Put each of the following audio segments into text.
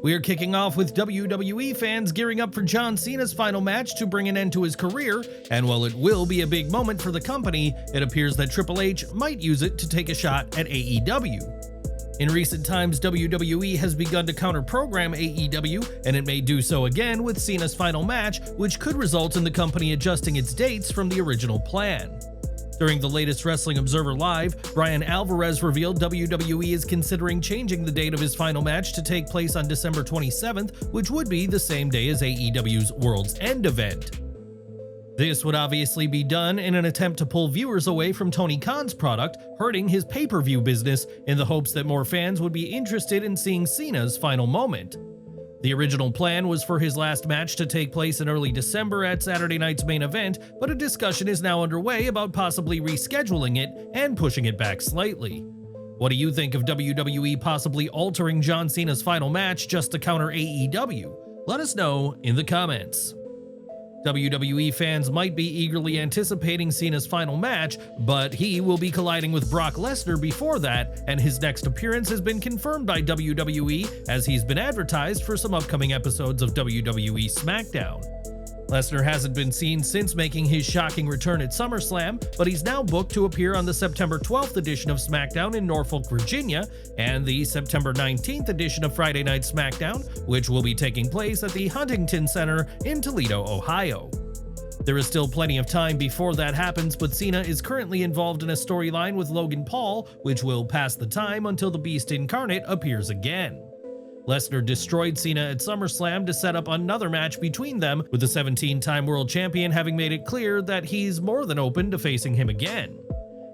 We are kicking off with WWE fans gearing up for John Cena's final match to bring an end to his career, and while it will be a big moment for the company, it appears that Triple H might use it to take a shot at AEW. In recent times, WWE has begun to counter-program AEW, and it may do so again with Cena's final match, which could result in the company adjusting its dates from the original plan. During the latest Wrestling Observer Live, Brian Alvarez revealed WWE is considering changing the date of his final match to take place on December 27th, which would be the same day as AEW's World's End event. This would obviously be done in an attempt to pull viewers away from Tony Khan's product, hurting his pay-per-view business in the hopes that more fans would be interested in seeing Cena's final moment. The original plan was for his last match to take place in early December at Saturday night's main event, but a discussion is now underway about possibly rescheduling it and pushing it back slightly. What do you think of WWE possibly altering John Cena's final match just to counter AEW? Let us know in the comments. WWE fans might be eagerly anticipating Cena's final match, but he will be colliding with Brock Lesnar before that, and his next appearance has been confirmed by WWE as he's been advertised for some upcoming episodes of WWE SmackDown. Lesnar hasn't been seen since making his shocking return at SummerSlam, but he's now booked to appear on the September 12th edition of SmackDown in Norfolk, Virginia, and the September 19th edition of Friday Night SmackDown, which will be taking place at the Huntington Center in Toledo, Ohio. There is still plenty of time before that happens, but Cena is currently involved in a storyline with Logan Paul, which will pass the time until the Beast Incarnate appears again. Lesnar destroyed Cena at SummerSlam to set up another match between them, with the 17-time world champion having made it clear that he's more than open to facing him again.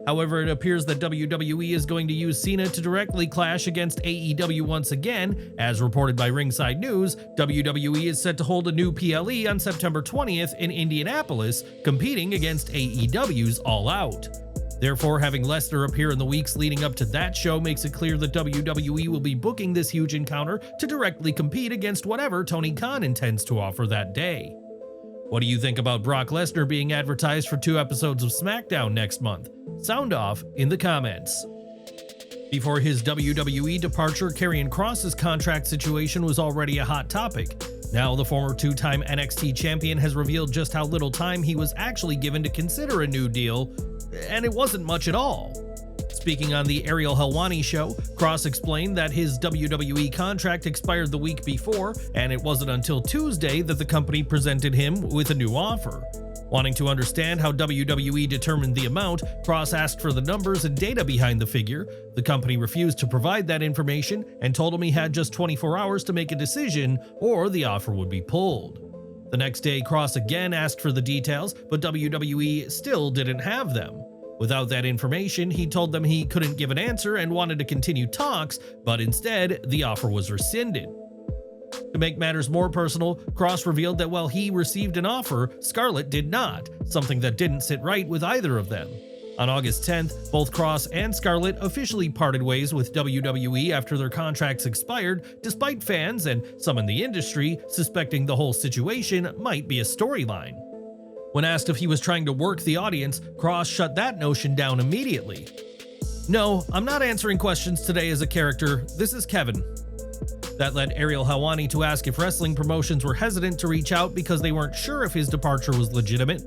However, it appears that WWE is going to use Cena to directly clash against AEW once again. As reported by Ringside News, WWE is set to hold a new PLE on September 20th in Indianapolis, competing against AEW's All Out. Therefore, having Lesnar appear in the weeks leading up to that show makes it clear that WWE will be booking this huge encounter to directly compete against whatever Tony Khan intends to offer that day. What do you think about Brock Lesnar being advertised for 2 episodes of SmackDown next month? Sound off in the comments. Before his WWE departure, Karrion Kross's contract situation was already a hot topic. Now, the former 2-time NXT champion has revealed just how little time he was actually given to consider a new deal, and it wasn't much at all. Speaking on the Ariel Helwani show, Kross explained that his WWE contract expired the week before, and it wasn't until Tuesday that the company presented him with a new offer. Wanting to understand how WWE determined the amount, Kross asked for the numbers and data behind the figure. The company refused to provide that information and told him he had just 24 hours to make a decision or the offer would be pulled. The next day, Kross again asked for the details, but WWE still didn't have them. Without that information, he told them he couldn't give an answer and wanted to continue talks, but instead, the offer was rescinded. To make matters more personal, Kross revealed that while he received an offer, Scarlett did not, something that didn't sit right with either of them. On August 10th, both Kross and Scarlett officially parted ways with WWE after their contracts expired, despite fans and some in the industry suspecting the whole situation might be a storyline. When asked if he was trying to work the audience, Kross shut that notion down immediately. "No, I'm not answering questions today as a character. This is Kevin." That led Ariel Helwani to ask if wrestling promotions were hesitant to reach out because they weren't sure if his departure was legitimate.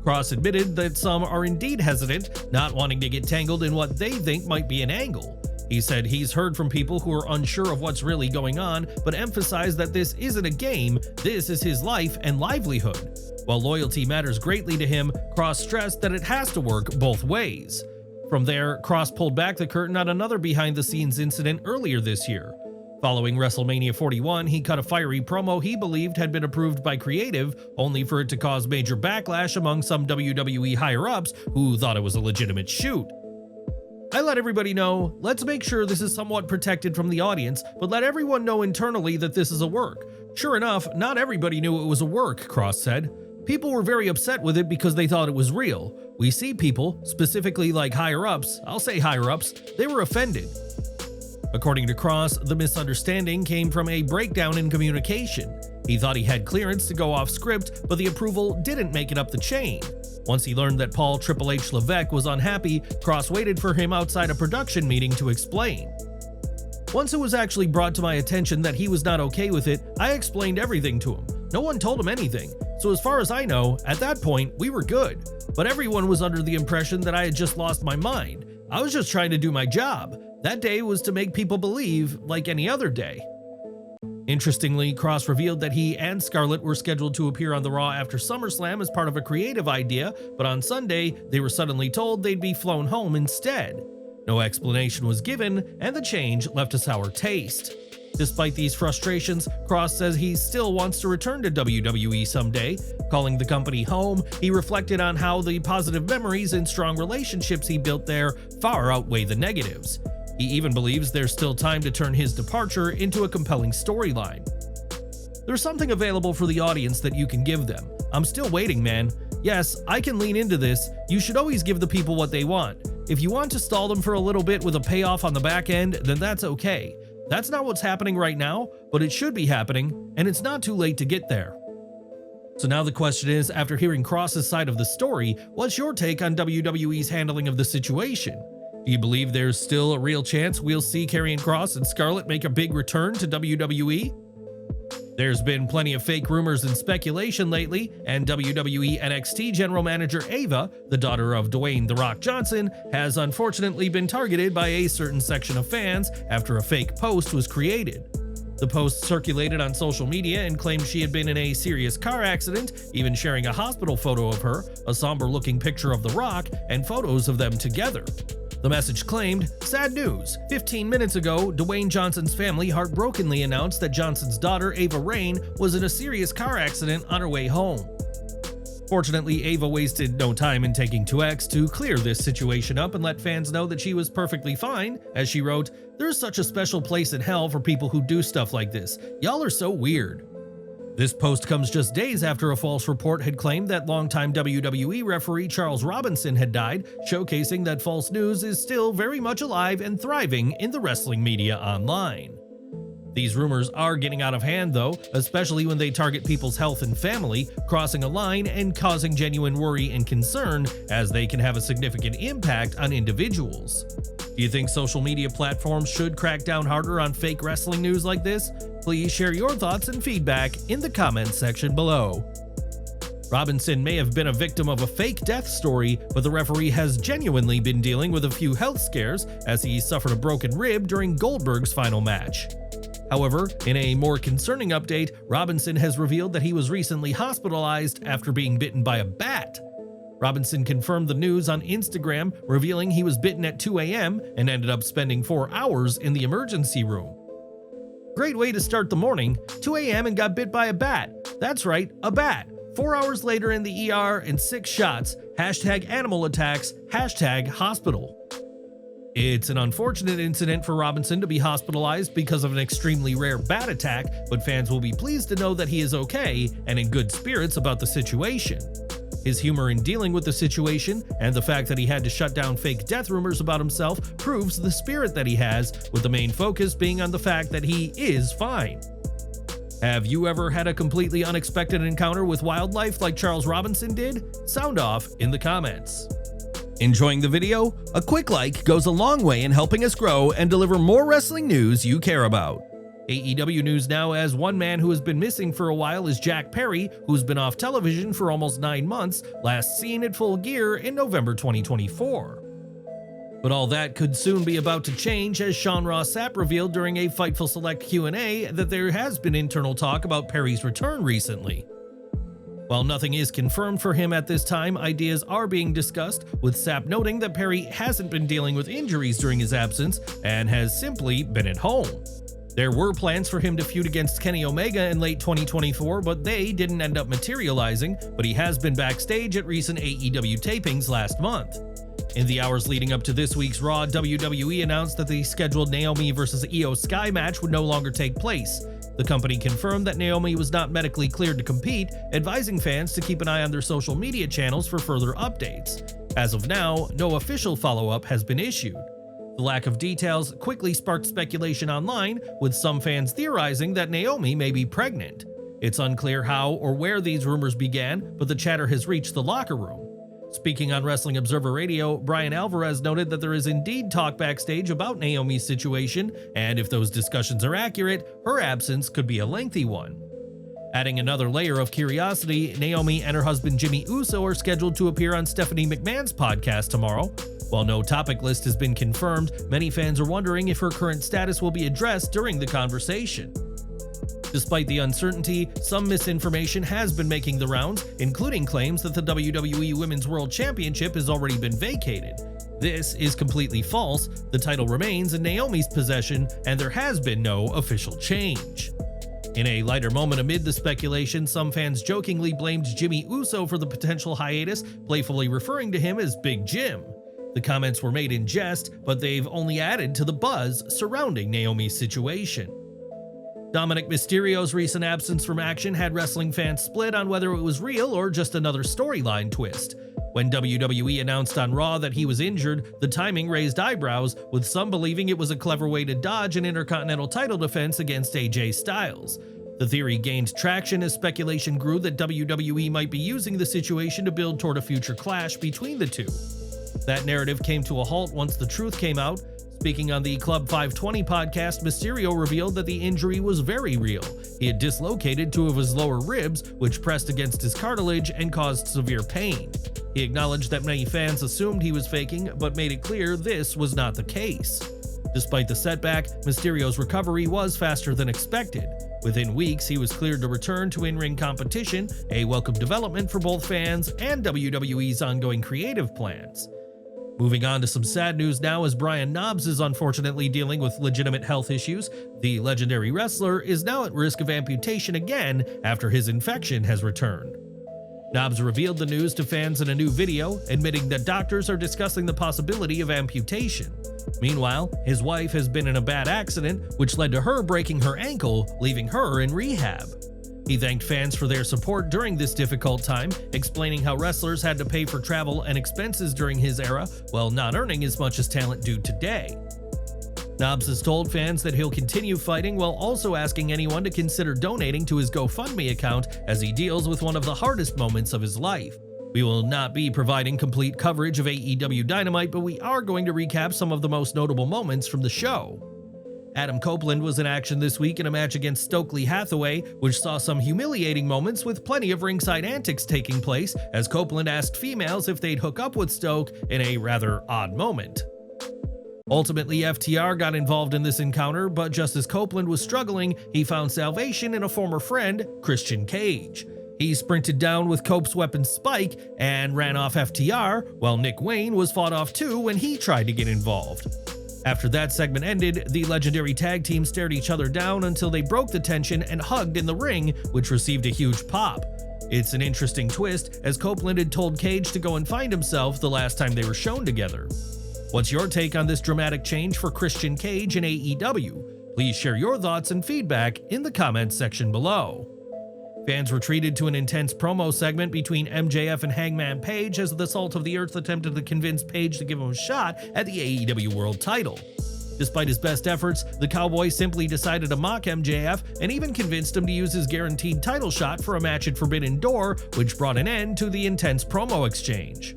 Kross admitted that some are indeed hesitant, not wanting to get tangled in what they think might be an angle. He said he's heard from people who are unsure of what's really going on, but emphasized that this isn't a game, this is his life and livelihood. While loyalty matters greatly to him, Kross stressed that it has to work both ways. From there, Kross pulled back the curtain on another behind-the-scenes incident earlier this year. Following WrestleMania 41, he cut a fiery promo he believed had been approved by creative, only for it to cause major backlash among some WWE higher-ups who thought it was a legitimate shoot. "I let everybody know, let's make sure this is somewhat protected from the audience, but let everyone know internally that this is a work." Sure enough, not everybody knew it was a work, Kross said. "People were very upset with it because they thought it was real. We see people, specifically like higher-ups, I'll say higher-ups, they were offended." According to Kross, the misunderstanding came from a breakdown in communication. He thought he had clearance to go off script, but the approval didn't make it up the chain. Once he learned that Paul Triple H Levesque was unhappy, Kross waited for him outside a production meeting to explain. Once it was actually brought to my attention that he was not okay with it, I explained everything to him. No one told him anything, so as far as I know, at that point, we were good. But everyone was under the impression that I had just lost my mind. I was just trying to do my job. That day was to make people believe like any other day. Interestingly, Kross revealed that he and Scarlett were scheduled to appear on the Raw after SummerSlam as part of a creative idea, but on Sunday, they were suddenly told they'd be flown home instead. No explanation was given, and the change left a sour taste. Despite these frustrations, Kross says he still wants to return to WWE someday. Calling the company home, he reflected on how the positive memories and strong relationships he built there far outweigh the negatives. He even believes there's still time to turn his departure into a compelling storyline. There's something available for the audience that you can give them. I'm still waiting, man. Yes, I can lean into this. You should always give the people what they want. If you want to stall them for a little bit with a payoff on the back end, then that's okay. That's not what's happening right now, but it should be happening, and it's not too late to get there. So now the question is, after hearing Kross's side of the story, what's your take on WWE's handling of the situation? Do you believe there's still a real chance we'll see Karrion Kross and Scarlett make a big return to WWE? There's been plenty of fake rumors and speculation lately, and WWE NXT General Manager Ava, the daughter of Dwayne "The Rock" Johnson, has unfortunately been targeted by a certain section of fans after a fake post was created. The post circulated on social media and claimed she had been in a serious car accident, even sharing a hospital photo of her, a somber-looking picture of The Rock, and photos of them together. The message claimed, "Sad news. 15 minutes ago, Dwayne Johnson's family heartbrokenly announced that Johnson's daughter, Ava Raine, was in a serious car accident on her way home." Fortunately, Ava wasted no time in taking to X to clear this situation up and let fans know that she was perfectly fine. As she wrote, "There's such a special place in hell for people who do stuff like this. Y'all are so weird." This post comes just days after a false report had claimed that longtime WWE referee Charles Robinson had died, showcasing that false news is still very much alive and thriving in the wrestling media online. These rumors are getting out of hand though, especially when they target people's health and family, crossing a line and causing genuine worry and concern, as they can have a significant impact on individuals. Do you think social media platforms should crack down harder on fake wrestling news like this? Please share your thoughts and feedback in the comments section below. Robinson may have been a victim of a fake death story, but the referee has genuinely been dealing with a few health scares as he suffered a broken rib during Goldberg's final match. However, in a more concerning update, Robinson has revealed that he was recently hospitalized after being bitten by a bat. Robinson confirmed the news on Instagram, revealing he was bitten at 2 a.m. and ended up spending 4 hours in the emergency room. Great way to start the morning, 2 a.m. and got bit by a bat. That's right, a bat. 4 hours later in the ER and 6 shots, #animal attacks, #hospital. It's an unfortunate incident for Robinson to be hospitalized because of an extremely rare bat attack, but fans will be pleased to know that he is okay and in good spirits about the situation. His humor in dealing with the situation and the fact that he had to shut down fake death rumors about himself proves the spirit that he has, with the main focus being on the fact that he is fine. Have you ever had a completely unexpected encounter with wildlife like Charles Robinson did? Sound off in the comments. Enjoying the video? A quick like goes a long way in helping us grow and deliver more wrestling news you care about. AEW news now, as one man who has been missing for a while is Jack Perry, who's been off television for almost 9 months, last seen at Full Gear in November 2024. But all that could soon be about to change, as Sean Ross Sapp revealed during a Fightful Select Q&A that there has been internal talk about Perry's return recently. While nothing is confirmed for him at this time, ideas are being discussed, with Sapp noting that Perry hasn't been dealing with injuries during his absence and has simply been at home. There were plans for him to feud against Kenny Omega in late 2024, but they didn't end up materializing, but he has been backstage at recent AEW tapings last month. In the hours leading up to this week's Raw, WWE announced that the scheduled Naomi vs. Io Sky match would no longer take place. The company confirmed that Naomi was not medically cleared to compete, advising fans to keep an eye on their social media channels for further updates. As of now, no official follow-up has been issued. The lack of details quickly sparked speculation online, with some fans theorizing that Naomi may be pregnant. It's unclear how or where these rumors began, but the chatter has reached the locker room. Speaking on Wrestling Observer Radio, Brian Alvarez noted that there is indeed talk backstage about Naomi's situation, and if those discussions are accurate, her absence could be a lengthy one. Adding another layer of curiosity, Naomi and her husband Jimmy Uso are scheduled to appear on Stephanie McMahon's podcast tomorrow. While no topic list has been confirmed, many fans are wondering if her current status will be addressed during the conversation. Despite the uncertainty, some misinformation has been making the rounds, including claims that the WWE Women's World Championship has already been vacated. This is completely false. The title remains in Naomi's possession, and there has been no official change. In a lighter moment amid the speculation, some fans jokingly blamed Jimmy Uso for the potential hiatus, playfully referring to him as Big Jim. The comments were made in jest, but they've only added to the buzz surrounding Naomi's situation. Dominik Mysterio's recent absence from action had wrestling fans split on whether it was real or just another storyline twist. When WWE announced on Raw that he was injured, the timing raised eyebrows, with some believing it was a clever way to dodge an Intercontinental title defense against AJ Styles. The theory gained traction as speculation grew that WWE might be using the situation to build toward a future clash between the two. That narrative came to a halt once the truth came out. Speaking on the Club 520 podcast, Mysterio revealed that the injury was very real. He had dislocated two of his lower ribs, which pressed against his cartilage and caused severe pain. He acknowledged that many fans assumed he was faking, but made it clear this was not the case. Despite the setback, Mysterio's recovery was faster than expected. Within weeks, he was cleared to return to in-ring competition, a welcome development for both fans and WWE's ongoing creative plans. Moving on to some sad news now, as Brian Knobbs is unfortunately dealing with legitimate health issues. The legendary wrestler is now at risk of amputation again after his infection has returned. Knobbs revealed the news to fans in a new video, admitting that doctors are discussing the possibility of amputation. Meanwhile, his wife has been in a bad accident, which led to her breaking her ankle, leaving her in rehab. He thanked fans for their support during this difficult time, explaining how wrestlers had to pay for travel and expenses during his era while not earning as much as talent do today. Knobbs has told fans that he'll continue fighting while also asking anyone to consider donating to his GoFundMe account as he deals with one of the hardest moments of his life. We will not be providing complete coverage of AEW Dynamite, but we are going to recap some of the most notable moments from the show. Adam Copeland was in action this week in a match against Stokely Hathaway, which saw some humiliating moments with plenty of ringside antics taking place as Copeland asked females if they'd hook up with Stoke in a rather odd moment. Ultimately, FTR got involved in this encounter, but just as Copeland was struggling, he found salvation in a former friend, Christian Cage. He sprinted down with Cope's weapon Spike and ran off FTR, while Nick Wayne was fought off too when he tried to get involved. After that segment ended, the legendary tag team stared each other down until they broke the tension and hugged in the ring, which received a huge pop. It's an interesting twist, as Copeland had told Cage to go and find himself the last time they were shown together. What's your take on this dramatic change for Christian Cage and AEW? Please share your thoughts and feedback in the comments section below. Fans were treated to an intense promo segment between MJF and Hangman Page as the Salt of the Earth attempted to convince Page to give him a shot at the AEW World title. Despite his best efforts, the Cowboy simply decided to mock MJF and even convinced him to use his guaranteed title shot for a match at Forbidden Door, which brought an end to the intense promo exchange.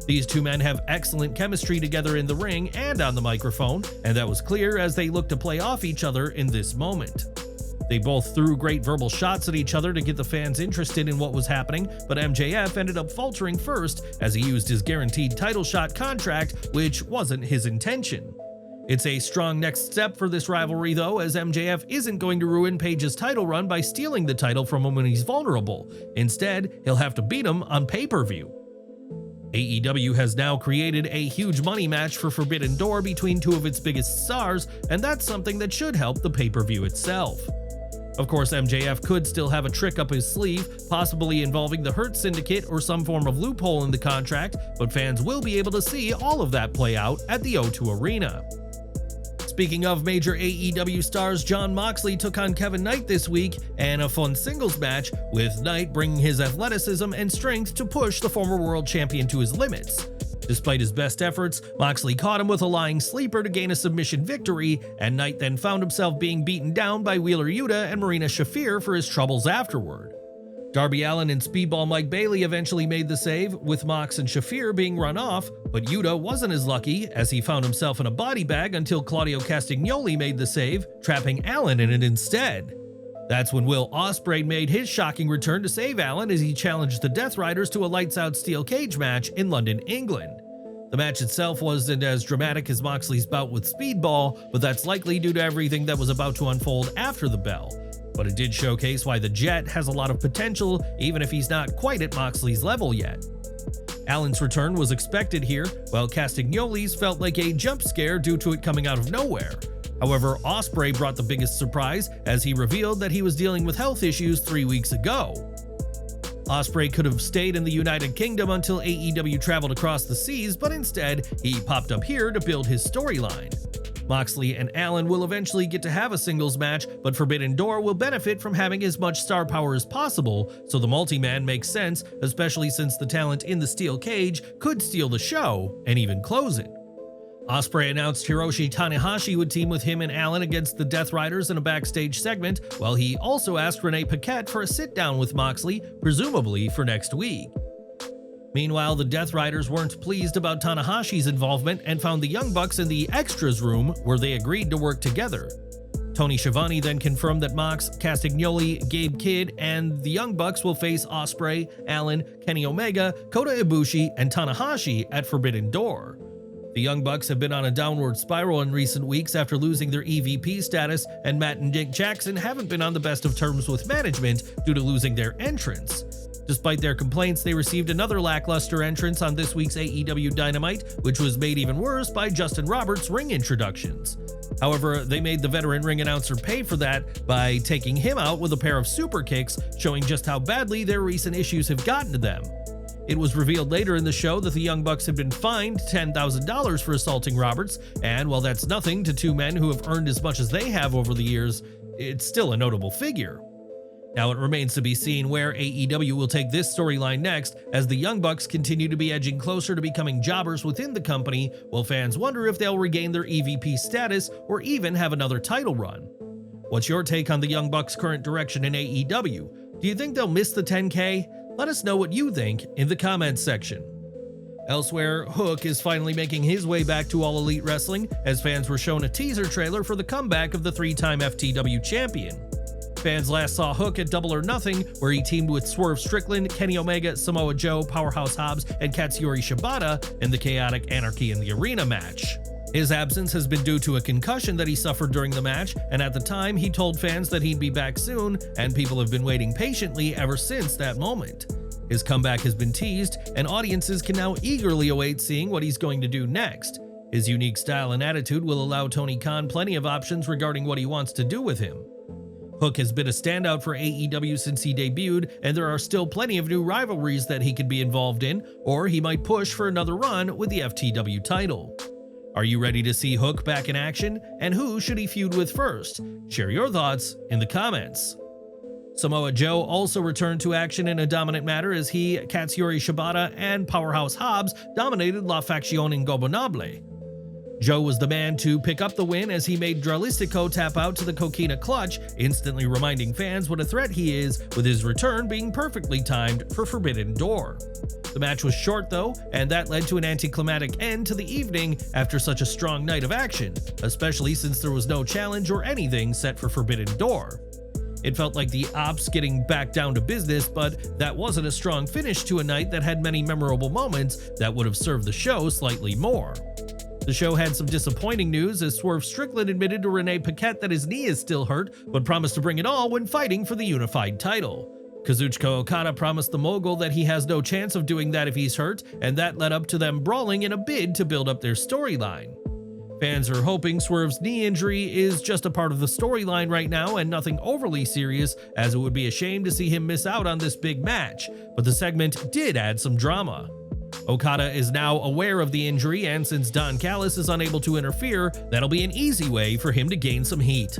These two men have excellent chemistry together in the ring and on the microphone, and that was clear as they looked to play off each other in this moment. They both threw great verbal shots at each other to get the fans interested in what was happening, but MJF ended up faltering first as he used his guaranteed title shot contract, which wasn't his intention. It's a strong next step for this rivalry though, as MJF isn't going to ruin Page's title run by stealing the title from him when he's vulnerable. Instead, he'll have to beat him on pay-per-view. AEW has now created a huge money match for Forbidden Door between two of its biggest stars, and that's something that should help the pay-per-view itself. Of course, MJF could still have a trick up his sleeve, possibly involving the Hurt Syndicate or some form of loophole in the contract, but fans will be able to see all of that play out at the O2 Arena. Speaking of major AEW stars, Jon Moxley took on Kevin Knight this week in a fun singles match, with Knight bringing his athleticism and strength to push the former world champion to his limits. Despite his best efforts, Moxley caught him with a lying sleeper to gain a submission victory, and Knight then found himself being beaten down by Wheeler Yuta and Marina Shafir for his troubles afterward. Darby Allin and Speedball Mike Bailey eventually made the save, with Mox and Shafir being run off, but Yuta wasn't as lucky as he found himself in a body bag until Claudio Castagnoli made the save, trapping Allin in it instead. That's when Will Ospreay made his shocking return to save Allin as he challenged the Death Riders to a lights-out steel cage match in London, England. The match itself wasn't as dramatic as Moxley's bout with Speedball, but that's likely due to everything that was about to unfold after the bell. But it did showcase why the Jet has a lot of potential, even if he's not quite at Moxley's level yet. Allen's return was expected here, while Castagnoli's felt like a jump scare due to it coming out of nowhere. However, Ospreay brought the biggest surprise as he revealed that he was dealing with health issues 3 weeks ago. Ospreay could have stayed in the United Kingdom until AEW traveled across the seas, but instead, he popped up here to build his storyline. Moxley and Allin will eventually get to have a singles match, but Forbidden Door will benefit from having as much star power as possible, so the multi-man makes sense, especially since the talent in the steel cage could steal the show and even close it. Ospreay announced Hiroshi Tanahashi would team with him and Allin against the Death Riders in a backstage segment, while he also asked Renee Paquette for a sit-down with Moxley, presumably for next week. Meanwhile, the Death Riders weren't pleased about Tanahashi's involvement and found the Young Bucks in the extras room where they agreed to work together. Tony Schiavone then confirmed that Mox, Castagnoli, Gabe Kidd, and the Young Bucks will face Ospreay, Allin, Kenny Omega, Kota Ibushi, and Tanahashi at Forbidden Door. The Young Bucks have been on a downward spiral in recent weeks after losing their EVP status, and Matt and Nick Jackson haven't been on the best of terms with management due to losing their entrance. Despite their complaints, they received another lackluster entrance on this week's AEW Dynamite, which was made even worse by Justin Roberts' ring introductions. However, they made the veteran ring announcer pay for that by taking him out with a pair of super kicks, showing just how badly their recent issues have gotten to them. It was revealed later in the show that the Young Bucks had been fined $10,000 for assaulting Roberts, and while that's nothing to two men who have earned as much as they have over the years, it's still a notable figure. Now it remains to be seen where AEW will take this storyline next, as the Young Bucks continue to be edging closer to becoming jobbers within the company, while fans wonder if they'll regain their EVP status or even have another title run. What's your take on the Young Bucks' current direction in AEW? Do you think they'll miss the 10K? Let us know what you think in the comments section. Elsewhere, Hook is finally making his way back to All Elite Wrestling, as fans were shown a teaser trailer for the comeback of the three-time FTW champion. Fans last saw Hook at Double or Nothing, where he teamed with Swerve Strickland, Kenny Omega, Samoa Joe, Powerhouse Hobbs, and Katsuyori Shibata in the Chaotic Anarchy in the Arena match. His absence has been due to a concussion that he suffered during the match, and at the time he told fans that he'd be back soon, and people have been waiting patiently ever since that moment. His comeback has been teased, and audiences can now eagerly await seeing what he's going to do next. His unique style and attitude will allow Tony Khan plenty of options regarding what he wants to do with him. Hook has been a standout for AEW since he debuted, and there are still plenty of new rivalries that he could be involved in, or he might push for another run with the FTW title. Are you ready to see Hook back in action, and who should he feud with first? Share your thoughts in the comments. Samoa Joe also returned to action in a dominant manner as he, Katsuyori Shibata, and Powerhouse Hobbs dominated La Facción Ingobernable. Joe was the man to pick up the win as he made Dralístico tap out to the Coquina clutch, instantly reminding fans what a threat he is, with his return being perfectly timed for Forbidden Door. The match was short though, and that led to an anticlimactic end to the evening after such a strong night of action, especially since there was no challenge or anything set for Forbidden Door. It felt like the OPPS getting back down to business, but that wasn't a strong finish to a night that had many memorable moments that would have served the show slightly more. The show had some disappointing news as Swerve Strickland admitted to Renee Paquette that his knee is still hurt, but promised to bring it all when fighting for the unified title. Kazuchika Okada promised the mogul that he has no chance of doing that if he's hurt, and that led up to them brawling in a bid to build up their storyline. Fans are hoping Swerve's knee injury is just a part of the storyline right now and nothing overly serious, as it would be a shame to see him miss out on this big match, but the segment did add some drama. Okada is now aware of the injury, and since Don Callis is unable to interfere, that'll be an easy way for him to gain some heat.